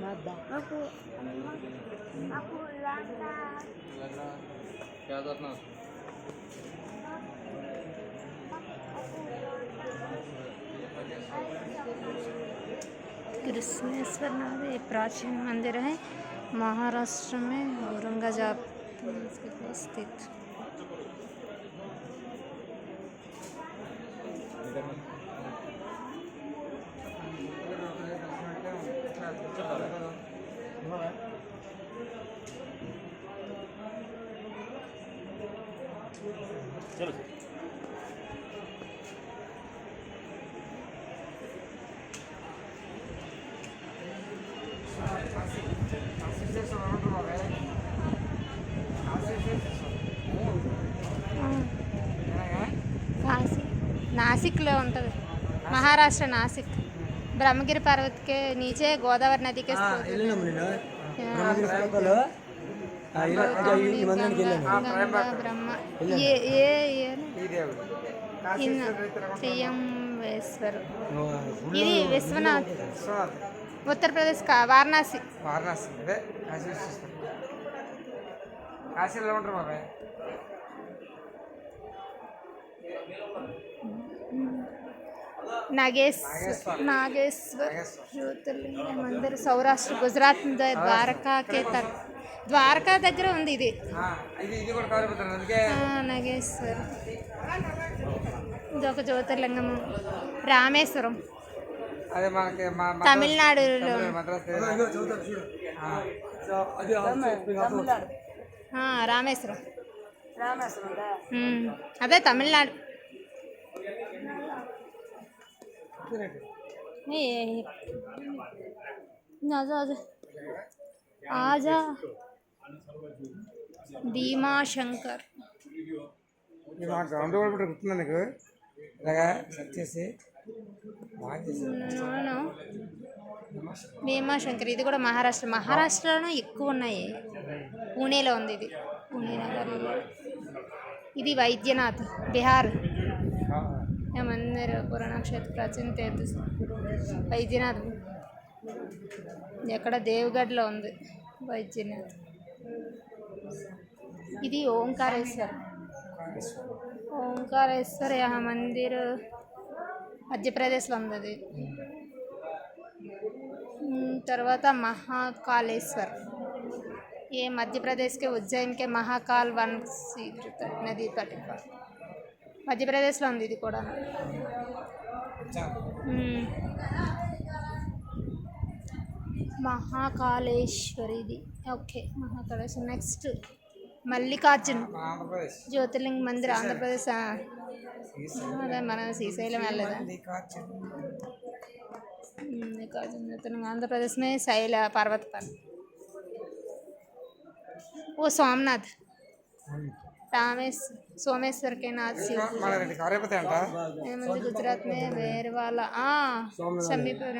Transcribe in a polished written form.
Aku, aku lantas. क्या करना कृष्णेश्वरनाथ ये प्राचीन मंदिर है महाराष्ट्र में औरंगाबाद में स्थित। चलो काशी नासिक లో ఉంటది महाराष्ट्र नासिक ब्रह्मगिरी पर्वत के नीचे गोदावरी नदी के ब्रह्म ये त्र्यंबकेश्वर ఇది విశ్వనాథ్ उत्तर प्रदेश का वाराणसी అదే కాశీ విశ్వేశ్వర కాశీలో ఉంటారు బాబాయ్ नागेश्वर ज्योतिर्लिंग मंदिर सौराष्ट्र गुजरात द्वारका के तट द्वारका దగ్గర ఉంది ఇది ఇది కూడా కవర్ అవుతుంది అందుకే నాగేశ్వర్ ఇదొక జ్యోతిర్లింగం రామేశ్వరం అదే మనకి తమిళనాడులో మద్రాస్ రామేశ్వరం అదే తమిళనాడు आजा భీమా శంకర్ గ్రౌండ్ కూడా గుర్తుందా నీకు ఇలాగా సెట్ చేసి భీమా శంకర్ ఇది కూడా మహారాష్ట్రలోనూ ఎక్కువ ఉన్నాయి పూణేలో ఉంది ఇది పూణే నగర్లో ఇది వైద్యనాథ్ బిహార్ మందిర్ పురాణ క్షేత్ర ప్రాచీన తీర్థ వైద్యనాథ్ ఎక్కడ దేవగఢ్లో ఉంది వైద్యనాథ్ ఇది ఓంకారేశ్వర్ యహ మందిర్ మధ్యప్రదేశ్లో ఉంది అది తర్వాత महाकालेश्वर ये मध्य प्रदेश के उज्जैन के महाकाल वन नदी तट मध्य प्रदेश లో ఉంది ఇది కూడా మహాకాళేశ్వరిది ఓకే మహాకాళేశ్వర్ నెక్స్ట్ మల్లికార్జున్ జ్యోతిర్లింగ మందిర్ ఆంధ్రప్రదేశ్ అదే మన శ్రీశైలం వెళ్ళదా मल्लिकार्जुन आंध्र प्रदेश में शैल पर्वत पर वो सोमनाथ सोमेश्वर के नाथ गुजरात में वेरवाला समीपुर